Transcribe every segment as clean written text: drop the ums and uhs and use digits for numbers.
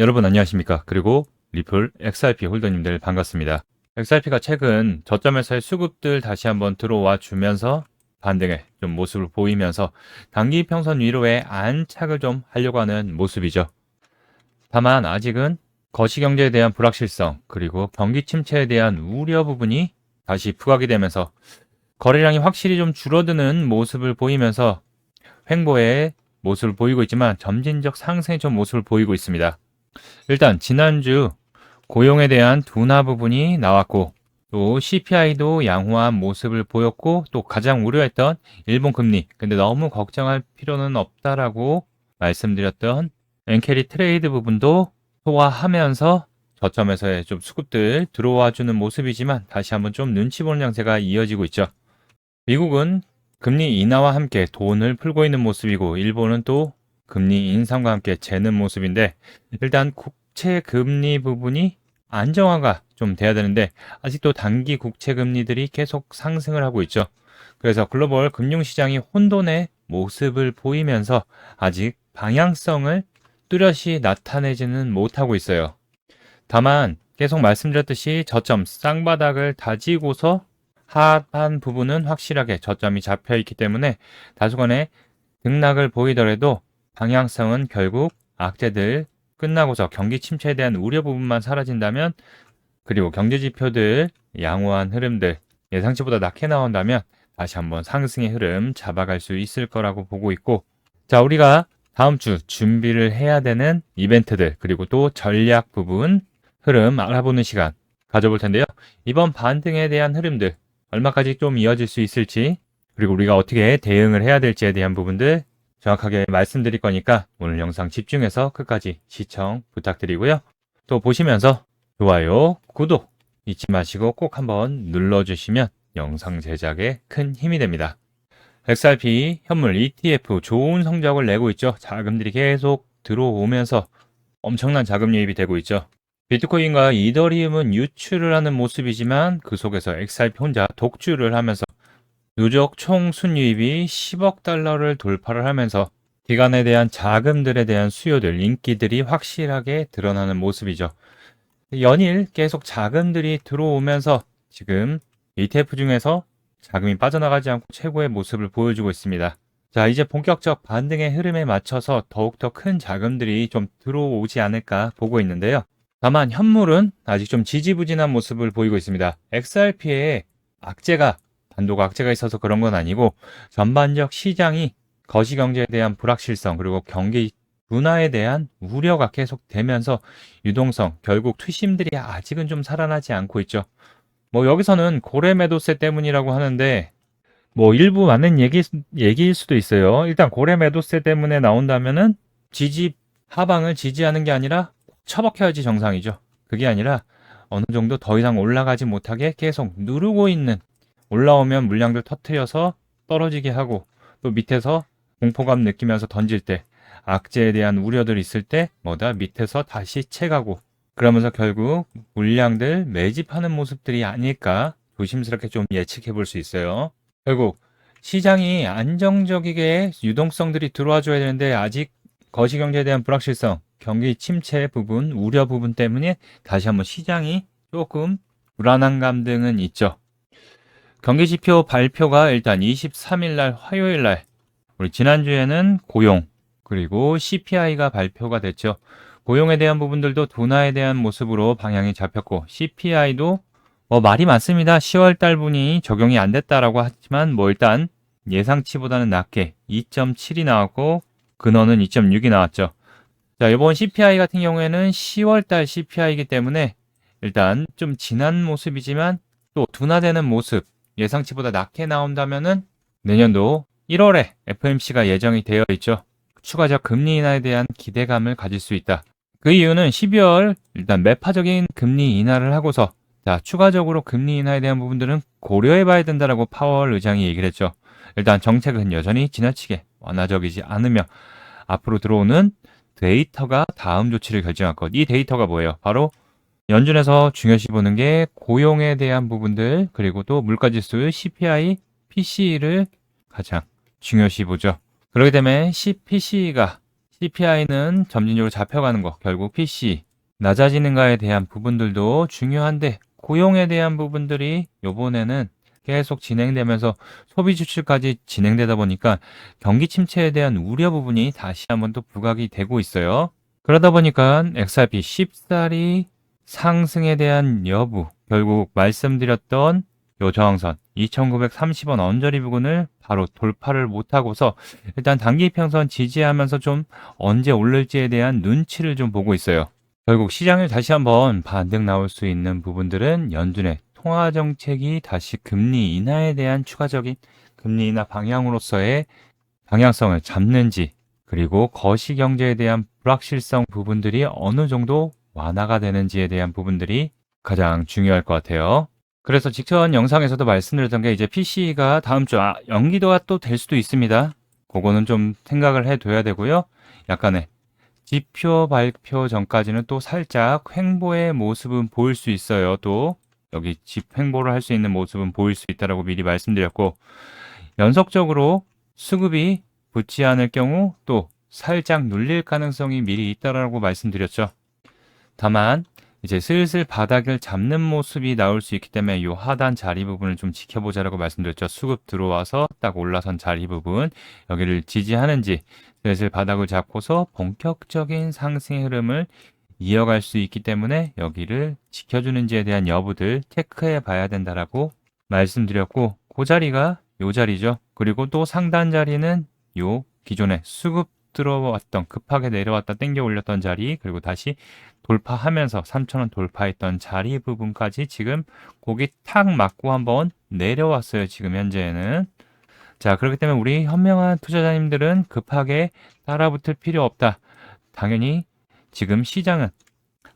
여러분 안녕하십니까? 그리고 리플 XRP 홀더님들 반갑습니다. XRP가 최근 저점에서의 수급들 다시 한번 들어와 주면서 반등의 좀 모습을 보이면서 단기 평선 위로의 안착을 좀 하려고 하는 모습이죠. 다만 아직은 거시경제에 대한 불확실성 그리고 경기 침체에 대한 우려 부분이 다시 부각이 되면서 거래량이 확실히 좀 줄어드는 모습을 보이면서 횡보의 모습을 보이고 있지만 점진적 상승의 좀 모습을 보이고 있습니다. 일단 지난주 고용에 대한 둔화 부분이 나왔고 또 CPI도 양호한 모습을 보였고 또 가장 우려했던 일본 금리 근데 너무 걱정할 필요는 없다라고 말씀드렸던 엔캐리 트레이드 부분도 소화하면서 저점에서의 좀 수급들 들어와 주는 모습이지만 다시 한번 좀 눈치 보는 양세가 이어지고 있죠. 미국은 금리 인하와 함께 돈을 풀고 있는 모습이고 일본은 또 금리 인상과 함께 재는 모습인데 일단 국채 금리 부분이 안정화가 좀 돼야 되는데 아직도 단기 국채 금리들이 계속 상승을 하고 있죠. 그래서 글로벌 금융시장이 혼돈의 모습을 보이면서 아직 방향성을 뚜렷이 나타내지는 못하고 있어요. 다만 계속 말씀드렸듯이 저점 쌍바닥을 다지고서 하반 부분은 확실하게 저점이 잡혀 있기 때문에 다소간의 등락을 보이더라도 방향성은 결국 악재들 끝나고서 경기 침체에 대한 우려 부분만 사라진다면 그리고 경제 지표들 양호한 흐름들 예상치보다 낮게 나온다면 다시 한번 상승의 흐름 잡아갈 수 있을 거라고 보고 있고 자 우리가 다음 주 준비를 해야 되는 이벤트들 그리고 또 전략 부분 흐름 알아보는 시간 가져볼 텐데요. 이번 반등에 대한 흐름들 얼마까지 좀 이어질 수 있을지 그리고 우리가 어떻게 대응을 해야 될지에 대한 부분들 정확하게 말씀드릴 거니까 오늘 영상 집중해서 끝까지 시청 부탁드리고요. 또 보시면서 좋아요, 구독 잊지 마시고 꼭 한번 눌러주시면 영상 제작에 큰 힘이 됩니다. XRP 현물 ETF 좋은 성적을 내고 있죠. 자금들이 계속 들어오면서 엄청난 자금 유입이 되고 있죠. 비트코인과 이더리움은 유출을 하는 모습이지만 그 속에서 XRP 혼자 독주를 하면서 누적 총 순유입이 10억 달러를 돌파를 하면서 기관에 대한 자금들에 대한 수요들, 인기들이 확실하게 드러나는 모습이죠. 연일 계속 자금들이 들어오면서 지금 ETF 중에서 자금이 빠져나가지 않고 최고의 모습을 보여주고 있습니다. 자, 이제 본격적 반등의 흐름에 맞춰서 더욱더 큰 자금들이 좀 들어오지 않을까 보고 있는데요. 다만 현물은 아직 좀 지지부진한 모습을 보이고 있습니다. XRP에 단도가 악재가 있어서 그런 건 아니고 전반적 시장이 거시경제에 대한 불확실성 그리고 경기 둔화에 대한 우려가 계속되면서 유동성 결국 투심들이 아직은 좀 살아나지 않고 있죠. 뭐 여기서는 고래 매도세 때문이라고 하는데 뭐 일부 맞는 얘기일 수도 있어요. 일단 고래 매도세 때문에 나온다면은 하방을 지지하는 게 아니라 처박혀야지 정상이죠. 그게 아니라 어느 정도 더 이상 올라가지 못하게 계속 누르고 있는 올라오면 물량들 터트려서 떨어지게 하고 또 밑에서 공포감 느끼면서 던질 때 악재에 대한 우려들이 있을 때 밑에서 다시 채가고 그러면서 결국 물량들 매집하는 모습들이 아닐까 조심스럽게 좀 예측해 볼 수 있어요. 결국 시장이 안정적이게 유동성들이 들어와 줘야 되는데 아직 거시경제에 대한 불확실성 경기 침체 부분, 우려 부분 때문에 다시 한번 시장이 조금 불안한 감등은 있죠. 경기지표 발표가 일단 23일 날 화요일 날 우리 지난주에는 고용 그리고 CPI가 발표가 됐죠. 고용에 대한 부분들도 둔화에 대한 모습으로 방향이 잡혔고 CPI도 말이 많습니다. 10월 달분이 적용이 안 됐다라고 하지만 일단 예상치보다는 낮게 2.7이 나왔고 근원은 2.6이 나왔죠. 자, 이번 CPI 같은 경우에는 10월달 CPI이기 때문에 일단 좀 진한 모습이지만 또 둔화되는 모습 예상치보다 낮게 나온다면은 내년도 1월에 FOMC가 예정이 되어 있죠. 추가적 금리 인하에 대한 기대감을 가질 수 있다. 그 이유는 12월 일단 매파적인 금리 인하를 하고서 추가적으로 금리 인하에 대한 부분들은 고려해 봐야 된다라고 파월 의장이 얘기를 했죠. 일단 정책은 여전히 지나치게 완화적이지 않으며 앞으로 들어오는 데이터가 다음 조치를 결정할 것. 이 데이터가 뭐예요? 바로 연준에서 중요시 보는 게 고용에 대한 부분들 그리고 또 물가지수 CPI, PCE를 가장 중요시 보죠. 그렇기 때문에 PCE가 CPI는 점진적으로 잡혀가는 거, 결국 PC 낮아지는가에 대한 부분들도 중요한데 고용에 대한 부분들이 요번에는 계속 진행되면서 소비 지출까지 진행되다 보니까 경기 침체에 대한 우려 부분이 다시 한번 또 부각이 되고 있어요. 그러다 보니까 XRP 쉽사리 상승에 대한 여부, 결국 말씀드렸던 요 저항선 2,930원 언저리 부근을 바로 돌파를 못하고서 일단 단기 평선 지지하면서 좀 언제 오를지에 대한 눈치를 좀 보고 있어요. 결국 시장을 다시 한번 반등 나올 수 있는 부분들은 연준의 통화 정책이 다시 금리 인하에 대한 추가적인 금리 인하 방향으로서의 방향성을 잡는지, 그리고 거시 경제에 대한 불확실성 부분들이 어느 정도 완화가 되는지에 대한 부분들이 가장 중요할 것 같아요. 그래서 직전 영상에서도 말씀드렸던 게 이제 PC가 다음 주 연기도가 또 될 수도 있습니다. 그거는 좀 생각을 해둬야 되고요. 약간의 지표 발표 전까지는 또 살짝 횡보의 모습은 보일 수 있어요. 또 여기 횡보를 할 수 있는 모습은 보일 수 있다라고 미리 말씀드렸고, 연속적으로 수급이 붙지 않을 경우 또 살짝 눌릴 가능성이 미리 있다라고 말씀드렸죠. 다만 이제 슬슬 바닥을 잡는 모습이 나올 수 있기 때문에 이 하단 자리 부분을 좀 지켜보자라고 말씀드렸죠. 수급 들어와서 딱 올라선 자리 부분, 여기를 지지하는지 슬슬 바닥을 잡고서 본격적인 상승의 흐름을 이어갈 수 있기 때문에 여기를 지켜주는지에 대한 여부들 체크해 봐야 된다라고 말씀드렸고, 그 자리가 요 자리죠. 그리고 또 상단 자리는 요 기존에 수급 들어왔던, 급하게 내려왔다 땡겨 올렸던 자리, 그리고 다시 돌파하면서 3,000원 돌파했던 자리 부분까지 지금 고기 탁 맞고 한번 내려왔어요. 지금 현재는. 자, 그렇기 때문에 우리 현명한 투자자님들은 급하게 따라붙을 필요 없다. 당연히 지금 시장은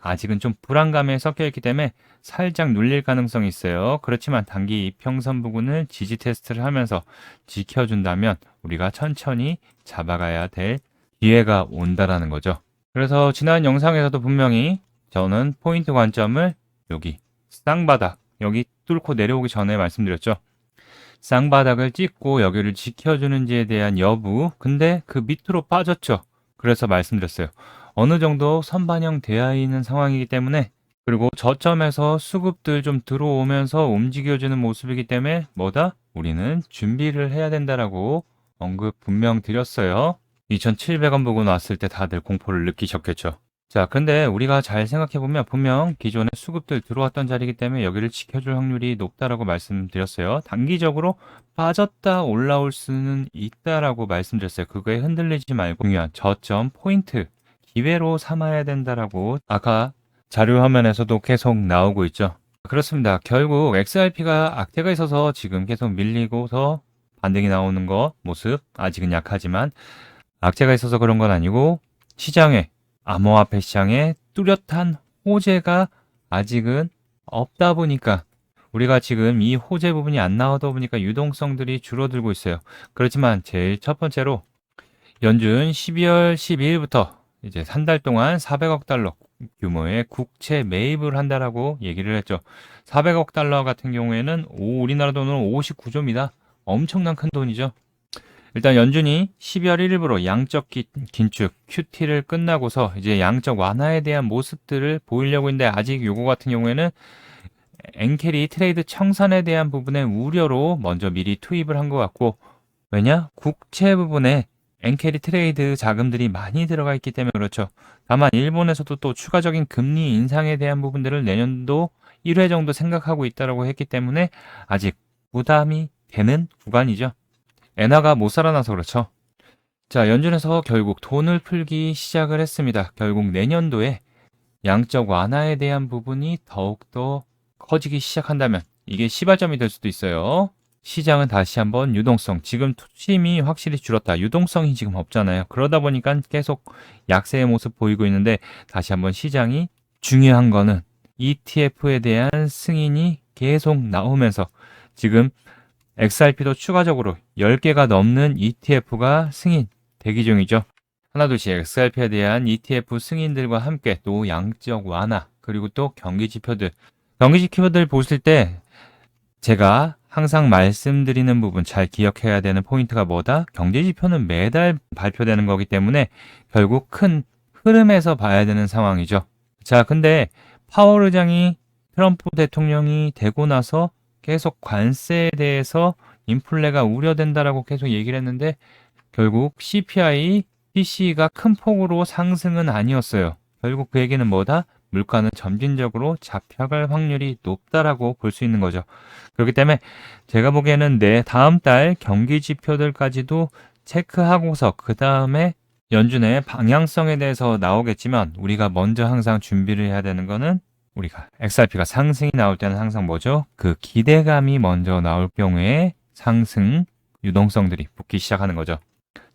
아직은 좀 불안감에 섞여 있기 때문에 살짝 눌릴 가능성이 있어요. 그렇지만 단기 이평선 부분을 지지 테스트를 하면서 지켜준다면 우리가 천천히 잡아가야 될 기회가 온다라는 거죠. 그래서 지난 영상에서도 분명히 저는 포인트 관점을 여기 쌍바닥, 여기 뚫고 내려오기 전에 말씀드렸죠. 쌍바닥을 찍고 여기를 지켜주는지에 대한 여부, 근데 그 밑으로 빠졌죠. 그래서 말씀드렸어요. 어느 정도 선반영 되어 있는 상황이기 때문에, 그리고 저점에서 수급들 좀 들어오면서 움직여주는 모습이기 때문에 뭐다? 우리는 준비를 해야 된다라고 언급 분명 드렸어요. 2,700원 부근 왔을 때 다들 공포를 느끼셨겠죠. 자, 근데 우리가 잘 생각해보면 분명 기존에 수급들 들어왔던 자리이기 때문에 여기를 지켜줄 확률이 높다라고 말씀드렸어요. 단기적으로 빠졌다 올라올 수는 있다라고 말씀드렸어요. 그거에 흔들리지 말고 중요한 저점 포인트 기회로 삼아야 된다라고 아까 자료 화면에서도 계속 나오고 있죠. 그렇습니다. 결국 XRP가 악재가 있어서 지금 계속 밀리고서 반등이 나오는 거 모습 아직은 약하지만, 악재가 있어서 그런 건 아니고 시장에, 암호화폐 시장에 뚜렷한 호재가 아직은 없다 보니까, 우리가 지금 이 호재 부분이 안 나오다 보니까 유동성들이 줄어들고 있어요. 그렇지만 제일 첫 번째로 연준 12월 12일부터 이제 한 달 동안 400억 달러 규모의 국채 매입을 한다라고 얘기를 했죠. 400억 달러 같은 경우에는 우리나라 돈으로 59조입니다. 엄청난 큰 돈이죠. 일단 연준이 12월 1일부로 양적 긴축 QT를 끝나고서 이제 양적 완화에 대한 모습들을 보이려고 했는데, 아직 요거 같은 경우에는 엔캐리 트레이드 청산에 대한 부분의 우려로 먼저 미리 투입을 한 것 같고, 왜냐? 국채 부분에 엔캐리 트레이드 자금들이 많이 들어가 있기 때문에 그렇죠. 다만 일본에서도 또 추가적인 금리 인상에 대한 부분들을 내년도 1회 정도 생각하고 있다고 했기 때문에 아직 부담이 되는 구간이죠. 엔화가 못 살아나서 그렇죠. 자, 연준에서 결국 돈을 풀기 시작을 했습니다. 결국 내년도에 양적 완화에 대한 부분이 더욱더 커지기 시작한다면 이게 시발점이 될 수도 있어요. 시장은 다시 한번 유동성, 지금 투심이 확실히 줄었다. 유동성이 지금 없잖아요. 그러다 보니까 계속 약세의 모습 보이고 있는데, 다시 한번 시장이, 중요한 거는 ETF에 대한 승인이 계속 나오면서 지금 XRP도 추가적으로 10개가 넘는 ETF가 승인 대기 중이죠. 하나둘씩 XRP에 대한 ETF 승인들과 함께 또 양적 완화, 그리고 또 경기 지표들 보실 때 제가 항상 말씀드리는 부분 잘 기억해야 되는 포인트가 뭐다? 경제지표는 매달 발표되는 거기 때문에 결국 큰 흐름에서 봐야 되는 상황이죠. 자, 근데 파월 의장이 트럼프 대통령이 되고 나서 계속 관세에 대해서 인플레가 우려된다라고 계속 얘기를 했는데 결국 CPI, PCE가 큰 폭으로 상승은 아니었어요. 결국 그 얘기는 뭐다? 물가는 점진적으로 잡혀갈 확률이 높다라고 볼 수 있는 거죠. 그렇기 때문에 제가 보기에는 다음 달 경기 지표들까지도 체크하고서 그 다음에 연준의 방향성에 대해서 나오겠지만 우리가 먼저 항상 준비를 해야 되는 거는 우리가 XRP가 상승이 나올 때는 항상 뭐죠? 그 기대감이 먼저 나올 경우에 상승 유동성들이 붙기 시작하는 거죠.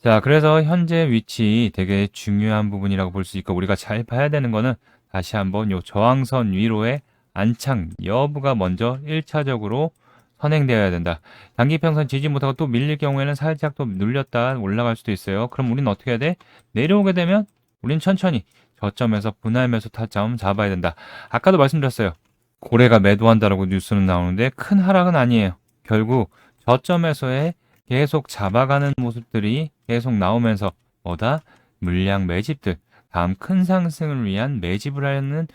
자, 그래서 현재 위치 되게 중요한 부분이라고 볼 수 있고 우리가 잘 봐야 되는 거는 다시 한번 요 저항선 위로의 안착 여부가 먼저 1차적으로 선행되어야 된다. 단기평선 지지 못하고 또 밀릴 경우에는 살짝 또 눌렸다 올라갈 수도 있어요. 그럼 우리는 어떻게 해야 돼? 내려오게 되면 우리는 천천히 저점에서 분할 매수 타점 잡아야 된다. 아까도 말씀드렸어요. 고래가 매도한다라고 뉴스는 나오는데 큰 하락은 아니에요. 결국 저점에서의 계속 잡아가는 모습들이 계속 나오면서 뭐다? 물량 매집들, 다음 큰 상승을 위한 매집을 하는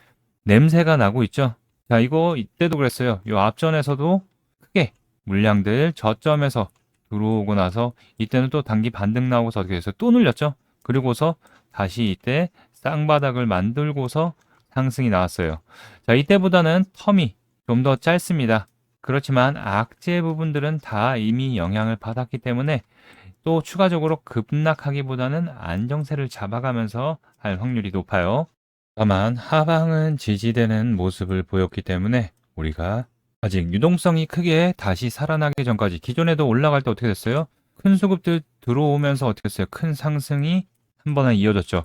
냄새가 나고 있죠. 자, 이거 이때도 그랬어요. 요 앞전에서도 크게 물량들 저점에서 들어오고 나서 이때는 또 단기 반등 나오고서 어떻게 됐어요? 또 눌렸죠. 그리고서 다시 이때 쌍바닥을 만들고서 상승이 나왔어요. 자, 이때보다는 텀이 좀 더 짧습니다. 그렇지만 악재 부분들은 다 이미 영향을 받았기 때문에 또 추가적으로 급락하기보다는 안정세를 잡아가면서 할 확률이 높아요. 다만 하방은 지지되는 모습을 보였기 때문에 우리가 아직 유동성이 크게 다시 살아나기 전까지 기존에도 올라갈 때 어떻게 됐어요? 큰 수급들 들어오면서 어떻게 됐어요? 큰 상승이 한 번에 이어졌죠.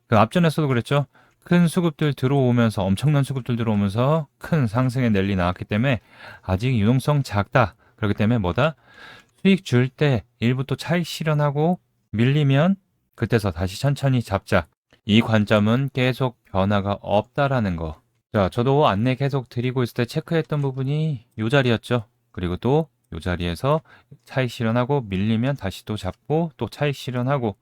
그 앞전에서도 그랬죠. 큰 수급들 들어오면서 엄청난 수급들 들어오면서 큰 상승의 랠리 나왔기 때문에 아직 유동성 작다. 그렇기 때문에 뭐다? 수익 줄 때 일부 또 차익 실현하고 밀리면 그때서 다시 천천히 잡자. 이 관점은 계속 변화가 없다라는 거. 자, 저도 안내 계속 드리고 있을 때 체크했던 부분이 이 자리였죠. 그리고 또 이 자리에서 차익 실현하고 밀리면 다시 또 잡고 또 차익 실현하고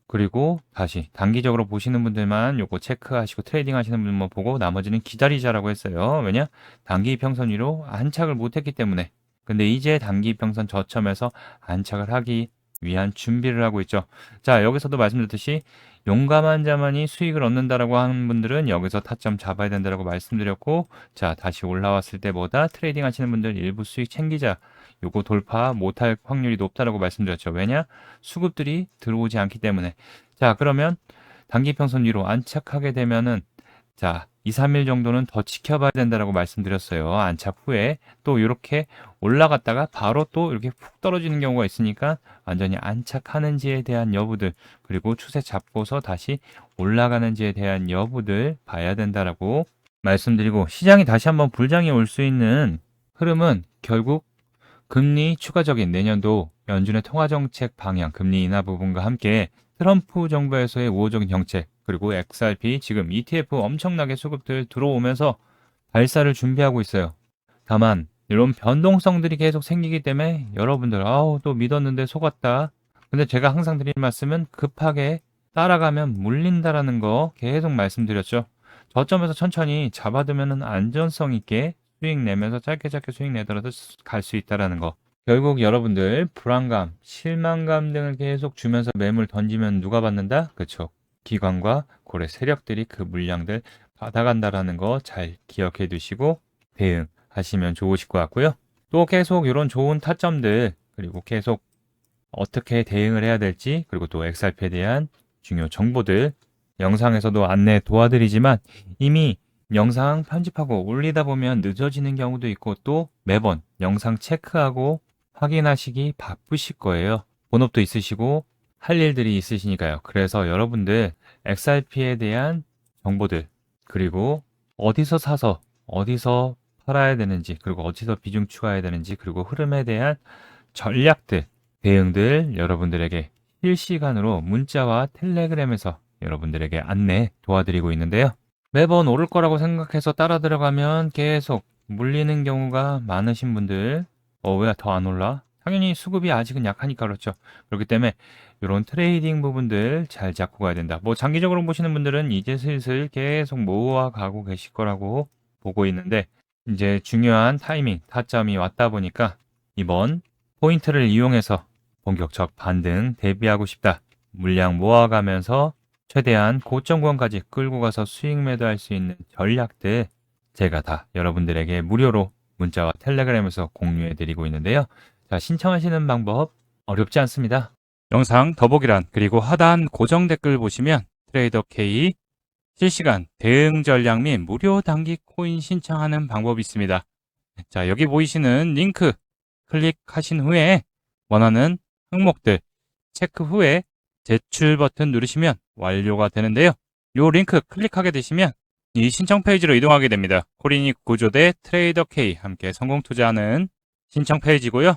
그리고 다시 단기적으로 보시는 분들만 요거 체크하시고 트레이딩 하시는 분만 보고 나머지는 기다리자라고 했어요. 왜냐? 단기 평선 위로 안착을 못했기 때문에. 근데 이제 단기 평선 저점에서 안착을 하기 위한 준비를 하고 있죠. 자, 여기서도 말씀드렸듯이 용감한 자만이 수익을 얻는다라고 하는 분들은 여기서 타점 잡아야 된다라고 말씀드렸고, 자, 다시 올라왔을 때보다 트레이딩 하시는 분들 일부 수익 챙기자. 요거 돌파 못할 확률이 높다라고 말씀드렸죠. 왜냐? 수급들이 들어오지 않기 때문에. 자, 그러면 단기 평선 위로 안착하게 되면은 자, 2, 3일 정도는 더 지켜봐야 된다라고 말씀드렸어요. 안착 후에 또 이렇게 올라갔다가 바로 또 이렇게 푹 떨어지는 경우가 있으니까 완전히 안착하는지에 대한 여부들 그리고 추세 잡고서 다시 올라가는지에 대한 여부들 봐야 된다라고 말씀드리고 시장이 다시 한번 불장이 올 수 있는 흐름은 결국 금리 추가적인 내년도 연준의 통화정책 방향, 금리 인하 부분과 함께 트럼프 정부에서의 우호적인 정책, 그리고 XRP 지금 ETF 엄청나게 수급들 들어오면서 발사를 준비하고 있어요. 다만 이런 변동성들이 계속 생기기 때문에 여러분들 또 믿었는데 속았다. 근데 제가 항상 드리는 말씀은 급하게 따라가면 물린다라는 거 계속 말씀드렸죠. 저점에서 천천히 잡아두면 안전성 있게 수익 내면서 짧게 수익 내더라도 갈 수 있다라는 거. 결국 여러분들 불안감, 실망감 등을 계속 주면서 매물 던지면 누가 받는다? 그쵸. 기관과 고래 세력들이 그 물량들 받아간다라는 거 잘 기억해 두시고 대응하시면 좋으실 것 같고요. 또 계속 이런 좋은 타점들 그리고 계속 어떻게 대응을 해야 될지 그리고 또 XRP에 대한 중요 정보들 영상에서도 안내 도와드리지만 이미 영상 편집하고 올리다 보면 늦어지는 경우도 있고 또 매번 영상 체크하고 확인하시기 바쁘실 거예요. 본업도 있으시고 할 일들이 있으시니까요. 그래서 여러분들 XRP에 대한 정보들 그리고 어디서 사서 어디서 팔아야 되는지 그리고 어디서 비중 추가해야 되는지 그리고 흐름에 대한 전략들 대응들 여러분들에게 실시간으로 문자와 텔레그램에서 여러분들에게 안내 도와드리고 있는데요. 매번 오를 거라고 생각해서 따라 들어가면 계속 물리는 경우가 많으신 분들 왜 더 안 올라? 당연히 수급이 아직은 약하니까 그렇죠. 그렇기 때문에 이런 트레이딩 부분들 잘 잡고 가야 된다. 뭐 장기적으로 보시는 분들은 이제 슬슬 계속 모아가고 계실 거라고 보고 있는데 이제 중요한 타이밍, 타점이 왔다 보니까 이번 포인트를 이용해서 본격적 반등 대비하고 싶다. 물량 모아가면서 최대한 고점 구간까지 끌고 가서 수익 매도할 수 있는 전략들 제가 다 여러분들에게 무료로 문자와 텔레그램에서 공유해 드리고 있는데요. 자, 신청하시는 방법 어렵지 않습니다. 영상 더보기란 그리고 하단 고정 댓글 보시면 트레이더 K 실시간 대응 전략 및 무료 단기 코인 신청하는 방법이 있습니다. 자, 여기 보이시는 링크 클릭하신 후에 원하는 항목들 체크 후에 제출 버튼 누르시면 완료가 되는데요. 이 링크 클릭하게 되시면 이 신청 페이지로 이동하게 됩니다. 코린이 구조대 트레이더 K 함께 성공 투자하는 신청 페이지고요.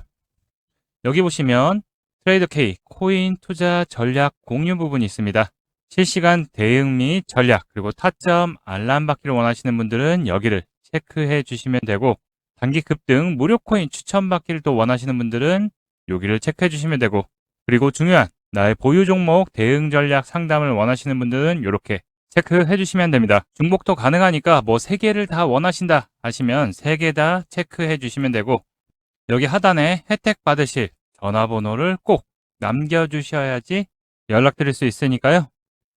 여기 보시면 트레이더 K 코인 투자 전략 공유 부분이 있습니다. 실시간 대응 및 전략 그리고 타점 알람 받기를 원하시는 분들은 여기를 체크해 주시면 되고 단기 급등 무료 코인 추천 받기를 또 원하시는 분들은 여기를 체크해 주시면 되고 그리고 중요한 나의 보유 종목 대응 전략 상담을 원하시는 분들은 이렇게 체크해 주시면 됩니다. 중복도 가능하니까 뭐 3개를 다 원하신다 하시면 3개 다 체크해 주시면 되고 여기 하단에 혜택 받으실 전화번호를 꼭 남겨주셔야지 연락드릴 수 있으니까요.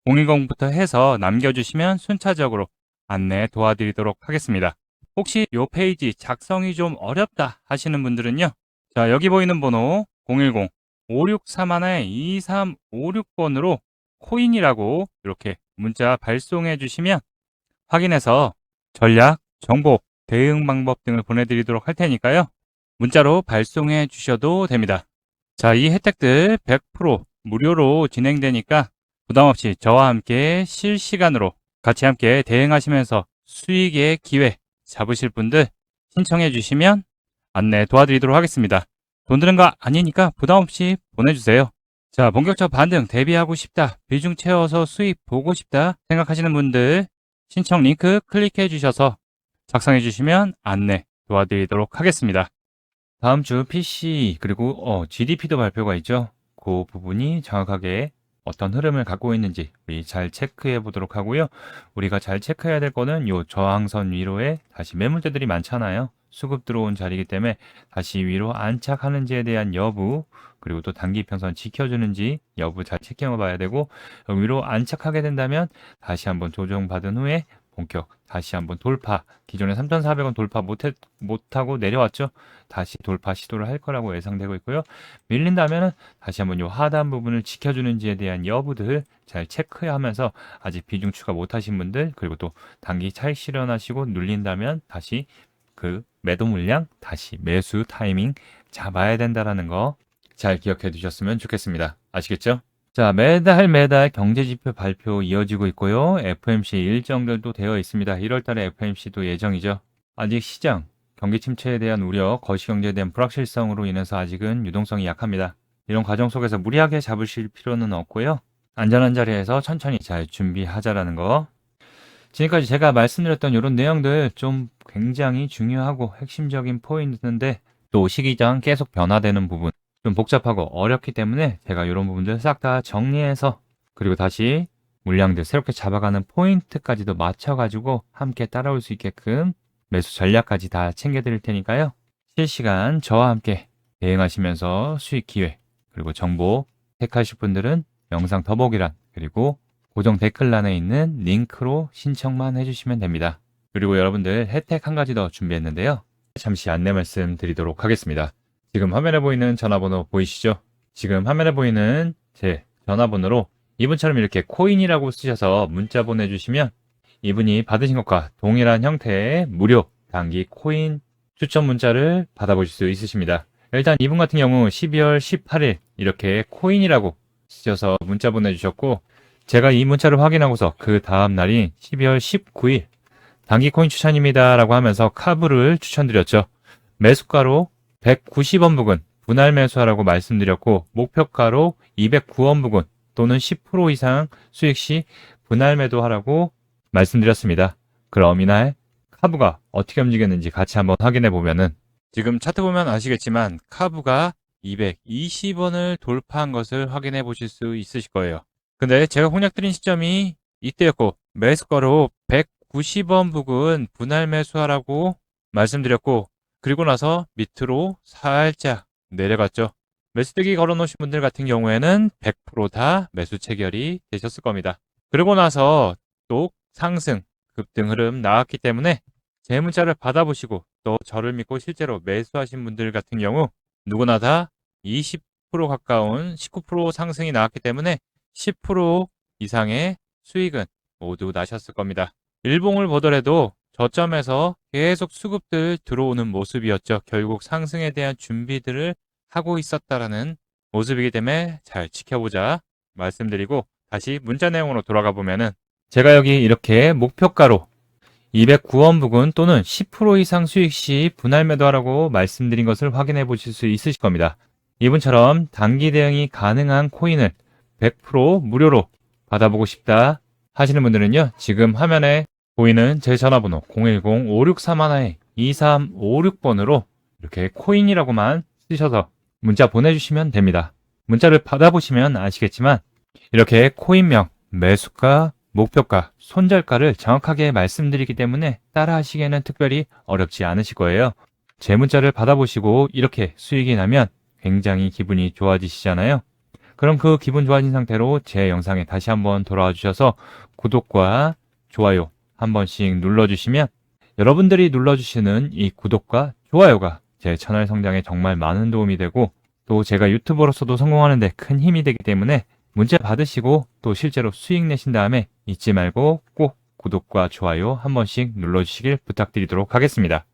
010부터 해서 남겨주시면 순차적으로 안내 도와드리도록 하겠습니다. 혹시 이 페이지 작성이 좀 어렵다 하시는 분들은요. 자, 여기 보이는 번호 010-563-2356번으로 코인이라고 이렇게 문자 발송해 주시면 확인해서 전략, 정보, 대응 방법 등을 보내드리도록 할 테니까요. 문자로 발송해 주셔도 됩니다. 자, 이 혜택들 100% 무료로 진행되니까 부담없이 저와 함께 실시간으로 같이 함께 대응하시면서 수익의 기회 잡으실 분들 신청해 주시면 안내 도와드리도록 하겠습니다. 돈 드는 거 아니니까 부담없이 보내주세요. 자, 본격적 반등 대비하고 싶다, 비중 채워서 수익 보고 싶다 생각하시는 분들 신청 링크 클릭해 주셔서 작성해 주시면 안내 도와드리도록 하겠습니다. 다음 주 PC 그리고 GDP도 발표가 있죠. 그 부분이 정확하게 어떤 흐름을 갖고 있는지 우리 잘 체크해 보도록 하고요. 우리가 잘 체크해야 될 거는 요 저항선 위로에 다시 매물대들이 많잖아요. 수급 들어온 자리이기 때문에 다시 위로 안착하는지에 대한 여부 그리고 또 단기 평선 지켜주는지 여부 잘 체크해 봐야 되고 위로 안착하게 된다면 다시 한번 조정받은 후에 본격 다시 한번 돌파 기존에 3,400원 돌파 못하고 내려왔죠. 다시 돌파 시도를 할 거라고 예상되고 있고요. 밀린다면 다시 한번 요 하단 부분을 지켜주는지에 대한 여부들 잘 체크하면서 아직 비중 추가 못하신 분들 그리고 또 단기 차익 실현하시고 눌린다면 다시 그 매도 물량 다시 매수 타이밍 잡아야 된다라는 거 잘 기억해 두셨으면 좋겠습니다. 아시겠죠? 자, 매달 경제지표 발표 이어지고 있고요. FMC 일정들도 되어 있습니다. 1월 달에 FMC도 예정이죠. 아직 시장, 경기 침체에 대한 우려, 거시경제에 대한 불확실성으로 인해서 아직은 유동성이 약합니다. 이런 과정 속에서 무리하게 잡으실 필요는 없고요. 안전한 자리에서 천천히 잘 준비하자라는 거. 지금까지 제가 말씀드렸던 이런 내용들 좀 굉장히 중요하고 핵심적인 포인트인데 또 시기장 계속 변화되는 부분 좀 복잡하고 어렵기 때문에 제가 이런 부분들 싹 다 정리해서 그리고 다시 물량들 새롭게 잡아가는 포인트까지도 맞춰가지고 함께 따라올 수 있게끔 매수 전략까지 다 챙겨드릴 테니까요. 실시간 저와 함께 대응하시면서 수익 기회 그리고 정보 택하실 분들은 영상 더보기란 그리고 고정 댓글란에 있는 링크로 신청만 해주시면 됩니다. 그리고 여러분들 혜택 한 가지 더 준비했는데요. 잠시 안내 말씀 드리도록 하겠습니다. 지금 화면에 보이는 전화번호 보이시죠? 지금 화면에 보이는 제 전화번호로 이분처럼 이렇게 코인이라고 쓰셔서 문자 보내주시면 이분이 받으신 것과 동일한 형태의 무료 단기 코인 추천 문자를 받아보실 수 있으십니다. 일단 이분 같은 경우 12월 18일 이렇게 코인이라고 쓰셔서 문자 보내주셨고 제가 이 문자를 확인하고서 그 다음 날인 12월 19일 단기 코인 추천입니다 라고 하면서 카브를 추천드렸죠. 매수가로 190원 부근 분할 매수하라고 말씀드렸고 목표가로 209원 부근 또는 10% 이상 수익 시 분할 매도하라고 말씀드렸습니다. 그럼 이날 카브가 어떻게 움직였는지 같이 한번 확인해 보면은 지금 차트 보면 아시겠지만 카브가 220원을 돌파한 것을 확인해 보실 수 있으실 거예요. 근데 제가 공략 드린 시점이 이때였고 매수가로 190원 부근 분할 매수하라고 말씀드렸고 그리고 나서 밑으로 살짝 내려갔죠. 매수대기 걸어놓으신 분들 같은 경우에는 100%다 매수 체결이 되셨을 겁니다. 그리고 나서 또 상승, 급등 흐름 나왔기 때문에 제 문자를 받아보시고 또 저를 믿고 실제로 매수하신 분들 같은 경우 누구나 다 20% 가까운 19% 상승이 나왔기 때문에 10% 이상의 수익은 모두 나셨을 겁니다. 일봉을 보더라도 저점에서 계속 수급들 들어오는 모습이었죠. 결국 상승에 대한 준비들을 하고 있었다라는 모습이기 때문에 잘 지켜보자 말씀드리고 다시 문자 내용으로 돌아가 보면은 제가 여기 이렇게 목표가로 209원 부근 또는 10% 이상 수익 시 분할 매도하라고 말씀드린 것을 확인해 보실 수 있으실 겁니다. 이분처럼 단기 대응이 가능한 코인을 100% 무료로 받아보고 싶다 하시는 분들은요. 지금 화면에 보이는 제 전화번호 010-5631-2356번으로 이렇게 코인이라고만 쓰셔서 문자 보내주시면 됩니다. 문자를 받아보시면 아시겠지만 이렇게 코인명, 매수가, 목표가, 손절가를 정확하게 말씀드리기 때문에 따라 하시기에는 특별히 어렵지 않으실 거예요. 제 문자를 받아보시고 이렇게 수익이 나면 굉장히 기분이 좋아지시잖아요. 그럼 그 기분 좋아진 상태로 제 영상에 다시 한번 돌아와 주셔서 구독과 좋아요 한 번씩 눌러주시면 여러분들이 눌러주시는 이 구독과 좋아요가 제 채널 성장에 정말 많은 도움이 되고 또 제가 유튜버로서도 성공하는 데 큰 힘이 되기 때문에 문자 받으시고 또 실제로 수익 내신 다음에 잊지 말고 꼭 구독과 좋아요 한 번씩 눌러주시길 부탁드리도록 하겠습니다.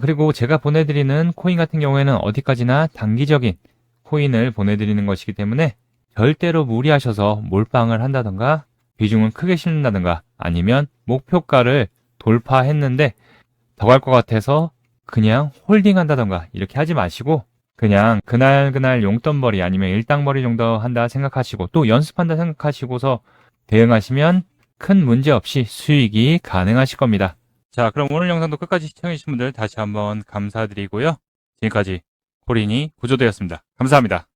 그리고 제가 보내드리는 코인 같은 경우에는 어디까지나 단기적인 코인을 보내드리는 것이기 때문에 절대로 무리하셔서 몰빵을 한다던가 비중을 크게 심는다던가 아니면 목표가를 돌파했는데 더 갈 것 같아서 그냥 홀딩한다던가 이렇게 하지 마시고 그냥 그날 용돈벌이 아니면 일당벌이 정도 한다 생각하시고 또 연습한다 생각하시고서 대응하시면 큰 문제 없이 수익이 가능하실 겁니다. 자, 그럼 오늘 영상도 끝까지 시청해주신 분들 다시 한번 감사드리고요. 지금까지 코린이 구조대였습니다. 감사합니다.